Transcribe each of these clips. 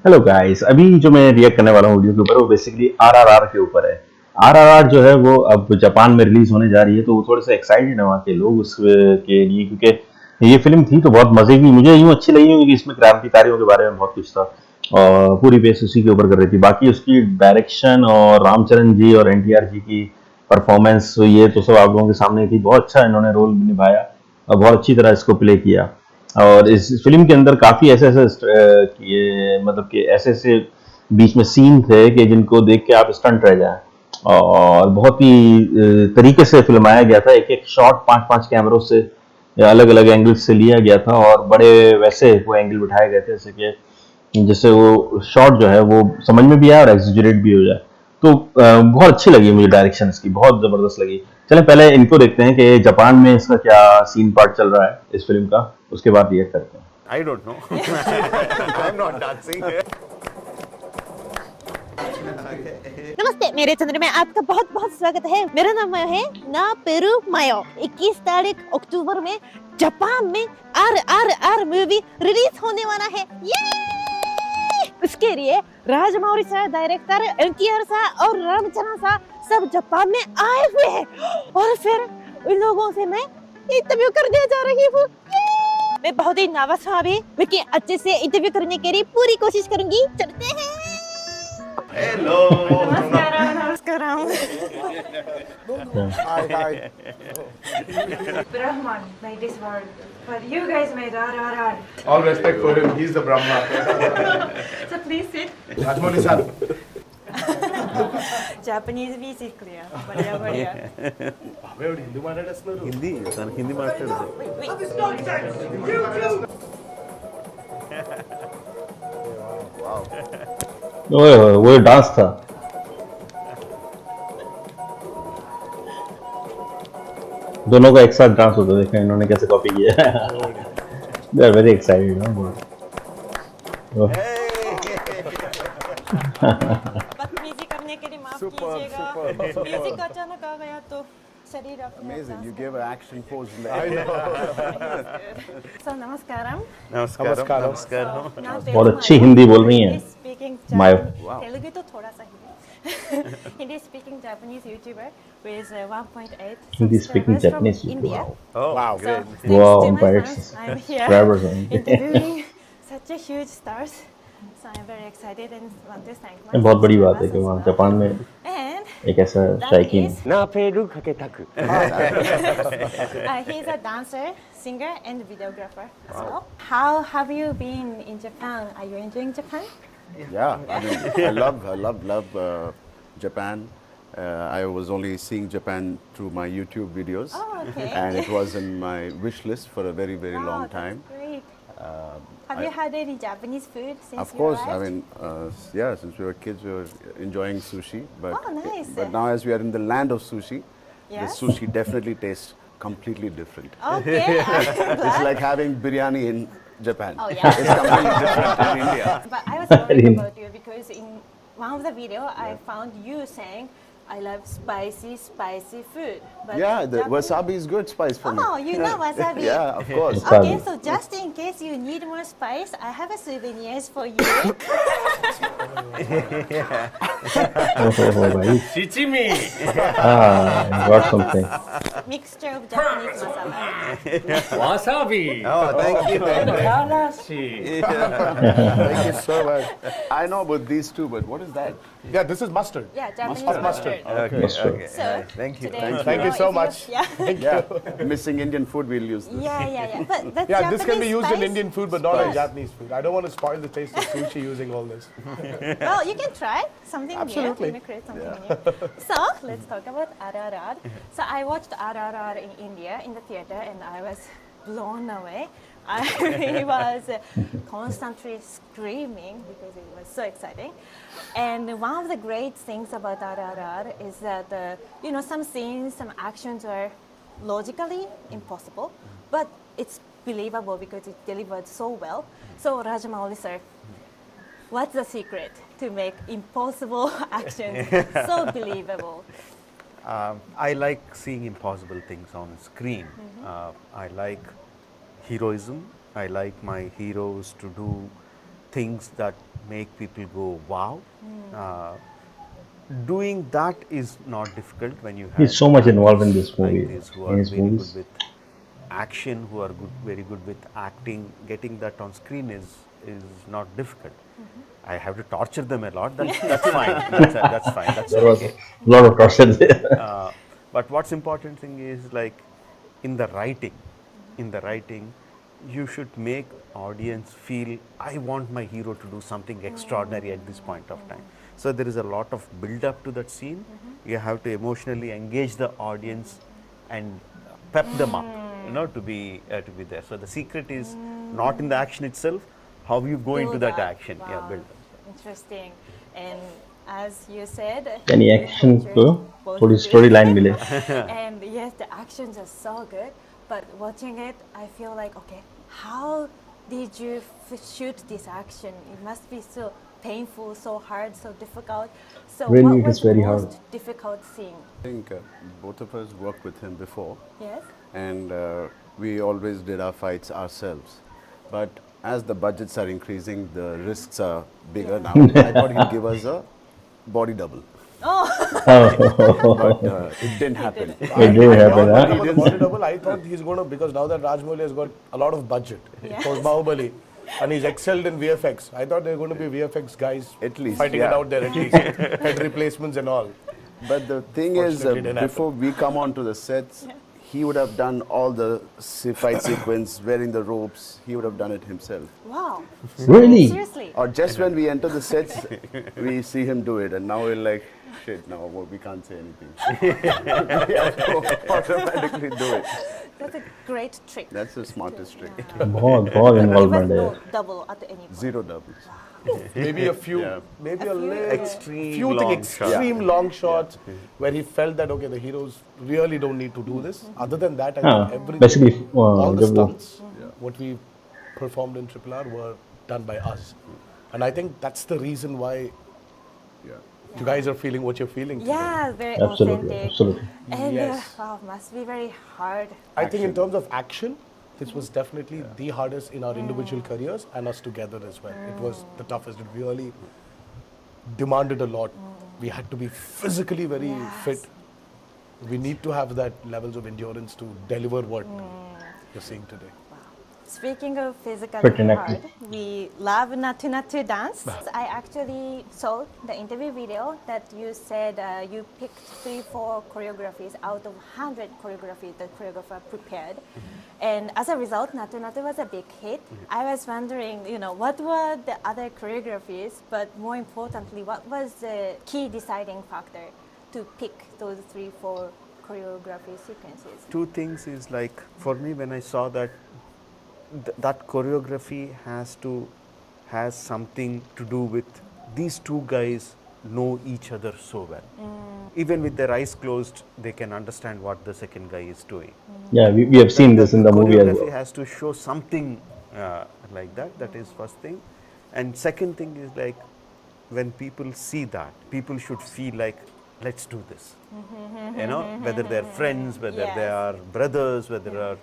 Hello guys, अभी जो मैं रिएक्ट करने वाला हूँ वीडियो के ऊपर वो बेसिकली आरआरआर के ऊपर है। आरआरआर जो है वो अब जापान में रिलीज होने जा रही है, तो वो थोड़े से एक्साइटेड है वहाँ के लोग उस के लिए, क्योंकि ये फिल्म थी तो बहुत मजे की, मुझे यूँ अच्छी लगी क्योंकि इसमें क्रांतिकारियों के बारे में बहुत कुछ था और पूरी बेस उसी के ऊपर कर रही थी। बाकी उसकी डायरेक्शन और रामचरण जी और एनटीआर जी की परफॉर्मेंस ये तो सब आप लोगों के सामने थी। बहुत अच्छा इन्होंने रोल निभाया और बहुत अच्छी तरह इसको प्ले किया। और इस फिल्म के अंदर काफी ऐसे ऐसे ये मतलब कि ऐसे ऐसे बीच में सीन थे कि जिनको देख के आप स्टंट रह जाएं। और बहुत ही तरीके से फिल्माया गया था, एक एक शॉट पांच पांच कैमरों से अलग अलग एंगल से लिया गया था और बड़े वैसे वो एंगल बिठाए गए थे जैसे कि जिससे वो शॉट जो है वो समझ में भी आए और एक्सजरेट भी हो जाए। तो बहुत अच्छी लगी मुझे, डायरेक्शन इसकी बहुत जबरदस्त लगी। चलें पहले इनको देखते हैं कि जापान में इसका क्या सीन पार्ट चल रहा है इस फिल्म का, उसके बाद रिएक्ट करते हैं। I don't know. I'm not dancing. नमस्ते, मेरे चैनल में आपका बहुत बहुत स्वागत है। मेरा नाम मायो है ना पेरू मायो। 21 तारीख अक्टूबर में जापान में RRR मूवी रिलीज होने वाला है। ये उसके लिए राजमौली सा डायरेक्टर NTR सा और रामचरण सा सब जापान में आए हुए हैं और फिर उन लोगों से मैं इंटरव्यू करने जा रही हूँ। मैं बहुत ही नर्वस हूँ अभी, लेकिन अच्छे से इंटरव्यू करने के लिए पूरी कोशिश करूंगी। चलते हैं। Hello. नमस्कारम। Hi. Brahman made this world, but you guys made RRR. All respect for him. He's the Brahma. So please sit. Rajamouli-san. Japanese भी सीख लिया, बढ़िया बढ़िया. ఎవడు హిందీ మాట్లాడేస్తున్నారు హిందీ తనకి హిందీ మాట్లాడదు. ओए वो डांस था। दोनों का एक साथ डांस होता है, देखा इन्होंने कैसे कॉपी किया। दे आर वेरी एक्साइटेड ना। बदतमीजी करने के लिए माफ कीजिएगा। म्यूजिक अचानक आ गया तो शरीर अपने Amazing. You gave an action pose. So नमस्कारम। नमस्कार. बहुत अच्छी हिंदी बोल रही हैं मायो। तेलुगु तो थोड़ा सा ही। Hindi speaking Japanese YouTuber with 1.8 Hindi speaking subscribers from Japanese India. Oh, Wow. So great. thanks Wow, to my but fans, I'm here subscribers only. interviewing such a huge stars. So I'm very excited and want to thank my बहुत बड़ी बात है कि subscribers वहाँ as well. Japan में And एक ऐसा that शायकीन is, ना पेरू खके तक. he's a dancer, singer, and videographer as well. How have you been in Japan? Are you enjoying Japan? Yeah, I mean, I love Japan. I was only seeing Japan through my YouTube videos, Oh, okay. and it was in my wish list for a very, very Wow, long that's time. great. Have you had any Japanese food since Of you course, I arrived? mean, yeah, since we were kids, we were enjoying sushi. But, Oh, nice. but now, as we are in the land of sushi, the Yes. sushi definitely tastes completely different. Okay, I'm It's glad. like having biryani in Japan. Oh, yeah. It's completely different in India. But I was worried about you because in one of the video I found you saying, I love spicy food. But Yeah, the Japanese- wasabi is good spice for me. Oh, you know wasabi. Yeah, of course. Okay, so just in case you need more spice, I have a souvenirs for you. ओहो भाई। Shichimi. Got something. Mixture of Japanese masala. Wasabi. Oh, thank you. Karashi. Thank you so much. I know about these two, but what is that? Yeah, this is mustard. Yeah, Japanese mustard. Okay. Mustard. Okay. So Thank you. today, Thank you know, so if much. Yeah. Yeah, missing Indian food, we'll use this. Yeah. But that's Yeah, this can be Japanese used in spice. Indian food, but not in Yes. Japanese food. I don't want to spoil the taste of sushi using all this. Well, you can try something Absolutely. new. Create something new. So let's talk about RRR. So I watched RRR in India in the theater, and I was blown away. I was constantly screaming because it was so exciting. And one of the great things about RRR is that some scenes, some actions are logically impossible, but it's believable because it's delivered so well. So Rajamouli sir, what's the secret to make impossible actions so believable? I like seeing impossible things on screen. I like heroism. I like my heroes to do things that make people go wow. Doing that is not difficult when you have He's so much involved in this movie, like this who in are his very movies. good with action, who are very good with acting. Getting that on screen is not difficult. I have to torture them a lot. That's fine. That's fine. That's There was okay. a lot of torture there. But what's important thing is like in the writing, you should make audience feel I want my hero to do something extraordinary at this point of time. So there is a lot of build up to that scene. You have to emotionally engage the audience and pep them up, to be there. So the secret is not in the action itself. How you go into Build that up. action? Wow. Yeah, build up. Interesting. And as you said, Any you action tortured को both थोड़ी of you. storyline मिले. And yes, the actions are so good. But watching it, I feel like, okay, how did you shoot this action? It must be so painful, so hard, so difficult. So Really, what it was is the very most hard. difficult scene? I think both of us worked with him before, Yes? and we always did our fights ourselves. But as the budgets are increasing, the risks are bigger now. I thought he'd give us a body double, but it didn't happen. It didn't happen, About huh? the body double, I thought he's going to, because now that Rajamouli has got a lot of budget for Bahubali and he's excelled in VFX. I thought there were going to be VFX guys At least, fighting yeah. it out there at least. Head replacements and all. But the thing is, Fortunately, it didn't before we come onto the sets, he would have done all the fight sequence, wearing the ropes. He would have done it himself. Wow. Really? Seriously? Or just when we enter the sets, we see him do it, and now we're like, shit, now we can't say anything. We have to automatically do it. That's a great trick. That's the smartest trick. बहुत But involvement even है. no double at any point. Zero doubles. Maybe a few, Yeah. maybe A a few, little, Extreme few long extreme long shots where he felt that, okay, the heroes really don't need to do this. Other than that, I हाँ, think everything, basically all the जब वो stunts, what we performed in RRR were done by us. And I think that's the reason why Yeah. you guys are feeling what you're feeling today. Yeah, very absolutely, authentic. absolutely. And Yes. wow, must be very hard. I think in terms of action, this was definitely the hardest in our individual careers and us together as well. It was the toughest. It really demanded a lot. We had to be physically very fit. We need to have that levels of endurance to deliver what you're seeing today. Speaking of physically Fit and hard, active. we love Natu Natu dance. I actually saw the interview video that you said you picked 3-4 choreographies out of 100 choreographies the choreographer prepared. And as a result, Natu Natu was a big hit. I was wondering, what were the other choreographies, but more importantly, what was the key deciding factor to pick those 3-4 choreography sequences? Two things is like, for me when I saw that, that choreography has something to do with these two guys know each other so well. Even with their eyes closed, they can understand what the second guy is doing. Yeah, we have seen this in the movie as Choreography well. has to show something like that. That is first thing. And second thing is like, when people see that, people should feel like, let's do this. Whether they're friends, whether they Yes. are brothers, whether they are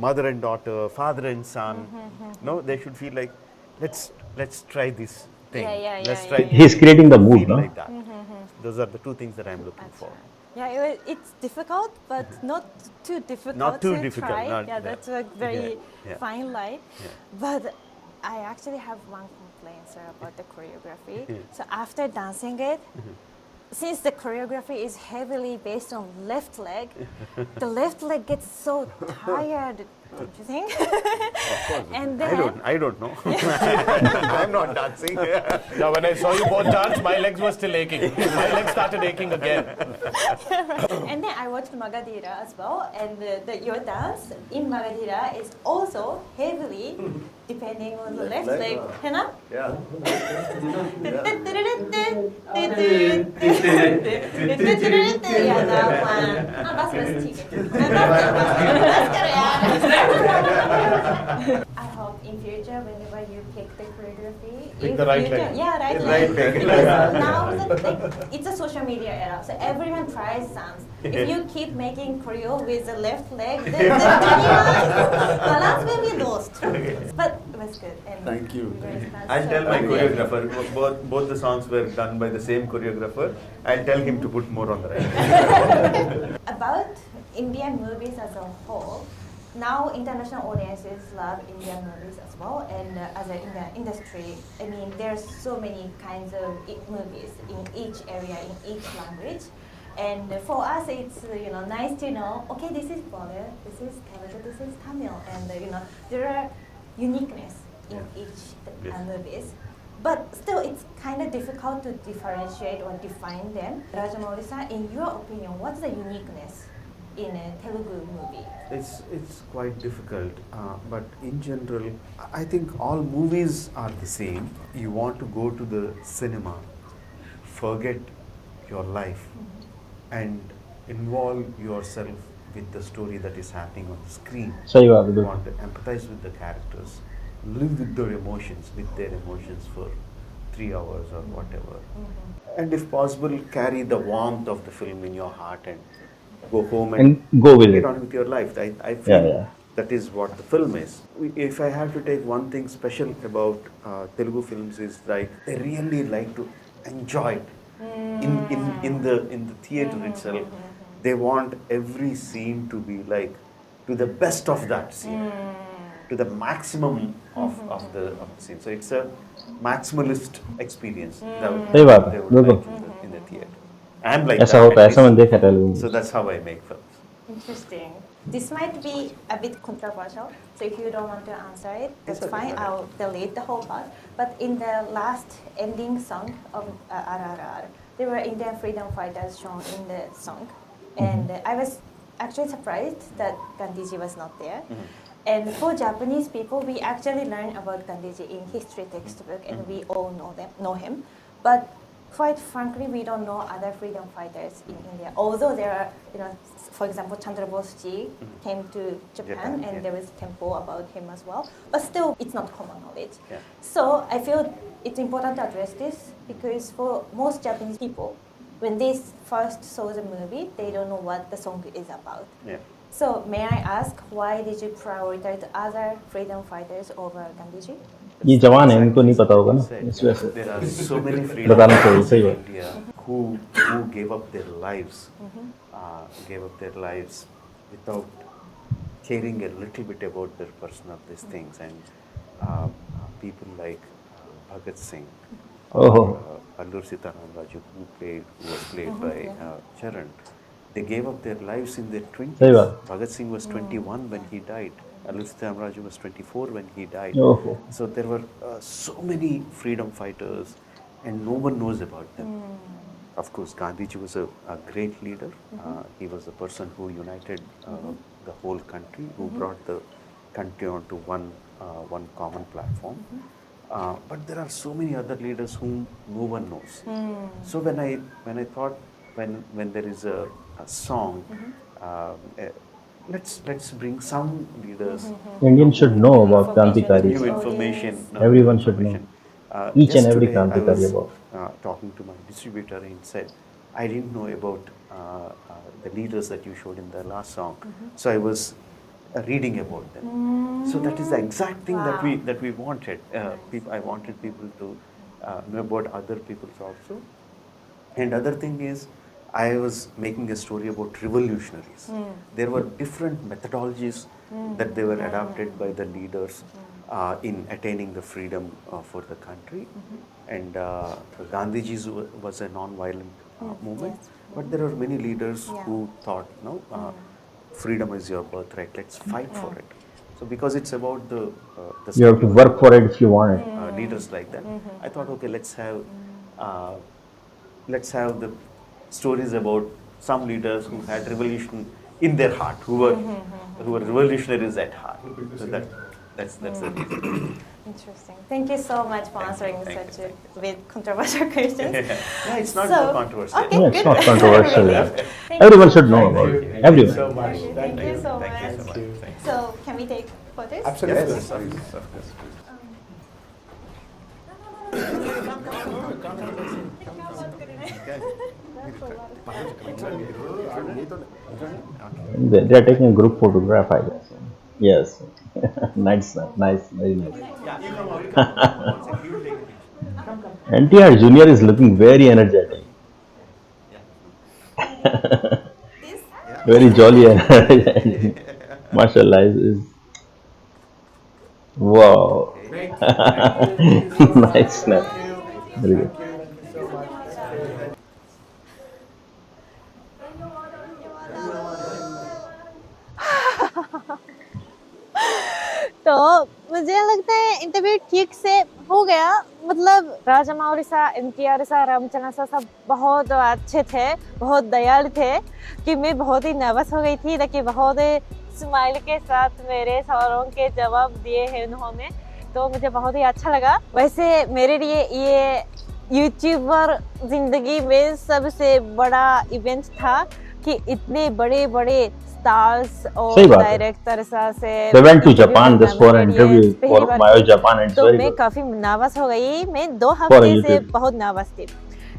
mother and daughter, father and son. No, they should feel like, let's try this thing. Let's try. He's creating the mood, feel no? like that. Those are the two things that I'm looking for. Yeah, it's difficult, but not too difficult. Not too to difficult, Try. not Yeah, that. that's a very Yeah. fine line. Yeah. But I actually have one complaint, sir, about the choreography. So after dancing it, since the choreography is heavily based on left leg, the left leg gets so tired, don't you think? And then I don't know. I'm not dancing. Yeah, when I saw you both dance, my legs were still aching. My legs started aching again. And then I watched Magadira as well, and your dance in Magadira is also heavily depending on the left leg. Hena? Yeah. Yeah, that one. Oh, that's mystique. I hope in future, whenever you pick the choreography, Pick if the right you leg. can, yeah, right Right leg. leg. Because now it's a social media era, so everyone tries songs. If you keep making choreo with the left leg, then the balance will be lost. But it was good. And Thank you. very fast. I'll So- tell my choreographer, both the songs were done by the same choreographer. I'll tell him to put more on the right. About Indian movies as a whole, now international audiences love Indian movies as well, and as in the industry, I mean, there's so many kinds of movies in each area, in each language, and for us, it's nice to know. Okay, this is Bollywood, this is Telugu, this is Tamil, and there are uniqueness in each Yes. movies. But still, it's kind of difficult to differentiate or define them. Rajamouli-san, in your opinion, what's the uniqueness in a Telugu movie? It's quite difficult, but in general, I think all movies are the same. You want to go to the cinema, forget your life, and involve yourself with the story that is happening on the screen. सही बात है You बिल्कुल want to empathize with the characters, live with their emotions for 3 hours or whatever. And if possible, carry the warmth of the film in your heart and go home and go with get it. on with your life. I feel Yeah. that is what the film is. If I have to take one thing special about Telugu films is like they really like to enjoy it in the theater itself. They want every scene to be like to the best of that scene, to the maximum of the scene. So it's a maximalist experience that सही बात है, they would बिल्कुल। like in the theater. I'm like ऐसा that, होता है, at ऐसा मैंने least. देखा तेलुगु So में। that's how I make films. Interesting. This might be a bit controversial, so if you don't want to answer it, that's It's okay, fine. okay. I'll delete the whole part. But in the last ending song of RRR, there were Indian freedom fighters shown in the song, and I was actually surprised that Gandhiji was not there. And for Japanese people, we actually learn about Gandhiji in history textbook, and we all know him. But quite frankly, we don't know other freedom fighters in India. Although there are, for example, Chandra Bose-ji came to Japan, and yeah. there was a temple about him as well. But still, it's not common knowledge. Yeah. So I feel it's important to address this because for most Japanese people, when they first saw the movie, they don't know what the song is about. Yeah. So may I ask, why did you prioritize other freedom fighters over Gandhiji? ये जवान है, इनको नहीं पता होगा ना Said, इस वजह से there are so many freedom बताना चाहिए, fighters सही in बात। India who gave up their lives, without caring a little bit about their personal these things, and people like Bhagat Singh, ओहो Allur Sitaram Raju, who was played by Charan. They gave up their lives in their 20s. सही बात। Bhagat Singh was 21 when he died. Allur Sitaram Raju was 24 when he died. ओहो So there were so many freedom fighters, and no one knows about them. Of course, Gandhiji was a great leader. He was the person who united the whole country, who brought the country onto one common platform. But there are so many other leaders whom no one knows. So when I thought when there is a song, let's bring some leaders. Indian should know about Krantikari. New information. Everyone should know. information. Each and every yesterday I Krantikari was talking to my distributor, and said, I didn't know about the leaders that you showed in the last song. So I was reading about them. So that is the exact thing that we wanted. I wanted people to know about other peoples also. And other thing is, I was making a story about revolutionaries. There were different methodologies that they were adopted by the leaders in attaining the freedom for the country. And Gandhiji's was a non-violent movement. But there are many leaders who thought, freedom is your birthright, let's fight for it. So because it's about the You have to work for it if you want it. leaders like that, I thought, okay, let's have the stories about some leaders who had revolution in their heart, who were revolutionaries at heart. So that's the reason. Interesting. Thank you so much for answering Thank such a bit controversial questions. Yeah, it's not So- so controversial. Okay, Yeah, it's good. not controversial. Really. Yeah. Thank Everyone you. should know about it. Thank you Everyone. so much. Thank you so Thank you much. so much. Thank you. So can we take photos? Absolutely. Yes, of course. No, no, no, They are taking a group photograph, I guess. Yes. Nice, nice, very nice. NTR Junior is looking very energetic, very jolly. Mashallah is wow. Nice snap. Very good. तो मुझे लगता है interview ठीक से हो गया। मतलब राजामौली सा, NTR सा, रामचरण सा सब बहुत अच्छे थे, बहुत दयालु थे कि मैं बहुत ही नर्वस हो गई थी, लेकिन बहुत स्माइल के साथ मेरे सवालों के जवाब दिए हैं उन्होंने, तो मुझे बहुत ही अच्छा लगा। वैसे मेरे लिए ये यूट्यूबर जिंदगी में सबसे बड़ा इवेंट था कि इतने बड़े बड़े स्टार्स और सही बात है। डायरेक्टर से They went to interview Japan करना just for मेरे an लिए interview पहली for बार Mayo थी। Japan, and it's तो very मैं good. काफी नर्वस हो गई। मैं 2 For a हफ्ते से YouTube. बहुत नर्वस थी,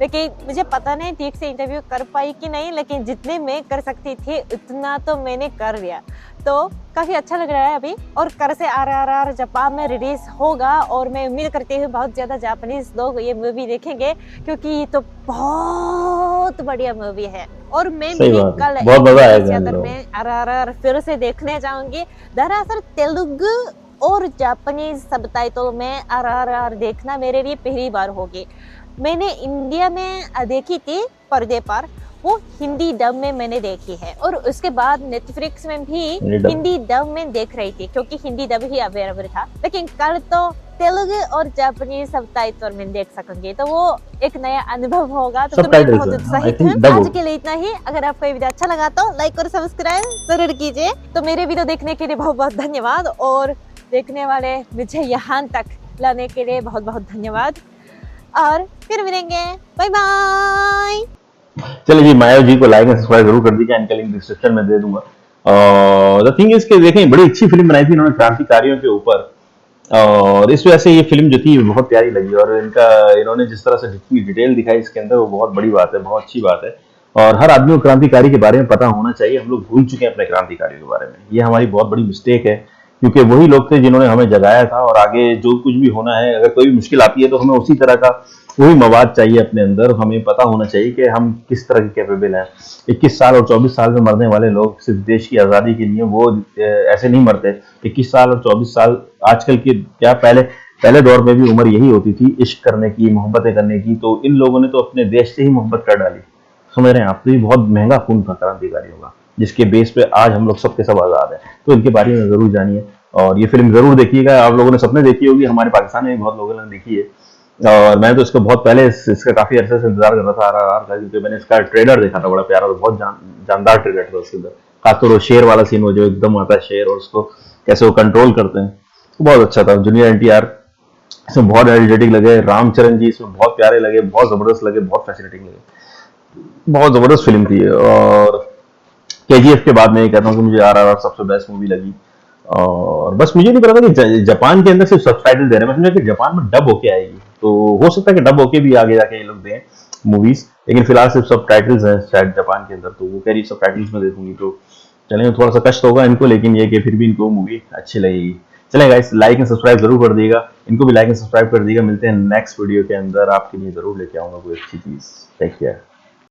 लेकिन मुझे पता नहीं ठीक से इंटरव्यू कर पाई कि नहीं, लेकिन जितने मैं कर सकती थी उतना तो मैंने कर लिया। तो काफी अच्छा लग रहा है अभी। और कल से RRR जापान में रिलीज होगा और मैं उम्मीद करती हूँ बहुत ज्यादा जापानीज लोग ये मूवी देखेंगे, क्योंकि ये तो बहुत बढ़िया मूवी है। और मैं सही भी बात है। कल बहुत मजा आएगा इन थिएटर लोगों में RRR फिर से देखने जाऊंगी। दरअसल तेलुगु और जापानीज सबटाइटल में RRR देखना मेरे लिए पहली बार होगी। मैंने इंडिया में देखी थी पर्दे पर, वो हिंदी डब में मैंने देखी है, और उसके बाद नेटफ्लिक्स में भी हिंदी डब में देख रही थी, क्योंकि हिंदी डब ही अवेलेबल था। लेकिन कल तो तेलुगु और जापानीज सबटाइटल में देख सकेंगे, तो वो एक नया अनुभव होगा। तो मैं बहुत उत्साहित हूँ। आज के लिए इतना ही। अगर आपको ये वीडियो अच्छा लगा तो लाइक और सब्सक्राइब जरूर कीजिए। तो मेरे वीडियो देखने के लिए बहुत बहुत धन्यवाद, और देखने वाले मुझे यहाँ तक लाने के लिए बहुत बहुत धन्यवाद, और फिर मिलेंगे। Bye bye. चलिए जी, मायो जी को लाइक एंड सब्सक्राइब जरूर कर दीजिए, इनका लिंक डिस्क्रिप्शन में दे दूंगा। द थिंग इज के देखें, बड़ी अच्छी फिल्म बनाई थी इन्होंने क्रांतिकारियों के ऊपर, और इस वजह से ये फिल्म जो थी बहुत प्यारी लगी। और इन्होंने जिस तरह से जितनी डिटेल दिखाई इसके अंदर, वो बहुत बड़ी बात है, बहुत अच्छी बात है। और हर आदमी को क्रांतिकारी के बारे में पता होना चाहिए। हम लोग भूल चुके हैं अपने क्रांतिकारियों के बारे में, ये हमारी बहुत बड़ी मिस्टेक है, क्योंकि वही लोग थे जिन्होंने हमें जगाया था। और आगे जो कुछ भी होना है, अगर कोई भी मुश्किल आती है तो हमें उसी तरह का वही मवाद चाहिए अपने अंदर। हमें पता होना चाहिए कि हम किस तरह के कैपेबल हैं। 21 साल और 24 साल में मरने वाले लोग सिर्फ देश की आज़ादी के लिए, वो ऐसे नहीं मरते। 21 साल और 24 साल आजकल के क्या, पहले दौर में भी उम्र यही होती थी, इश्क करने की, मोहब्बतें करने की। तो इन लोगों ने तो अपने देश से ही मोहब्बत कर डाली, समझ रहे हैं आप। तो ये बहुत महंगा खून था क्रांतिकारियों का, जिसके बेस पे आज हम लोग सबके सब आज़ाद हैं। तो इनके बारे में जरूर जानिए, और ये फिल्म जरूर देखिएगा। आप लोगों ने सबने देखी होगी, हमारे पाकिस्तान में भी बहुत लोगों ने देखी है। और मैं तो इसको बहुत पहले इसका काफी अरसे से इंतजार कर रहा था, RRR का, क्योंकि मैंने इसका ट्रेलर देखा था, बड़ा प्यारा, बहुत जानदार ट्रेलर था उसके अंदर। खासतौर वो शेर वाला सीन, वो जो एकदम आता है शेर और उसको कैसे वो कंट्रोल करते हैं, तो बहुत अच्छा था। जूनियर NTR इसमें बहुत एनर्जेटिक लगे, रामचरण जी इसमें बहुत प्यारे लगे, बहुत जबरदस्त लगे, बहुत फैसिनेटिंग लगे, बहुत जबरदस्त फिल्म थी। और KGF के बाद मैं ये कहता हूँ कि मुझे RRR सबसे बेस्ट मूवी लगी। और बस मुझे नहीं पता था कि जापान के अंदर सिर्फ सबटाइटल दे रहे हैं, मैं समझा कि जापान में डब होके आएगी। तो हो सकता है कि डब होके भी आगे जाके ये लोग दें मूवीज, लेकिन फिलहाल सिर्फ सबटाइटल्स हैं शायद जापान के अंदर। तो वो कह रही सबटाइटल्स में देखूंगी, तो चलेंगे, थोड़ा सा कष्ट होगा इनको, लेकिन ये कि फिर भी इनको मूवी अच्छी लगेगी। चलेगा, इस लाइक एंड सब्सक्राइब जरूर कर दिएगा, इनको भी लाइक एंड सब्सक्राइब कर दिएगा। मिलते हैं नेक्स्ट वीडियो के अंदर, आपके लिए जरूर लेके आऊंगा कोई अच्छी चीज। Take care.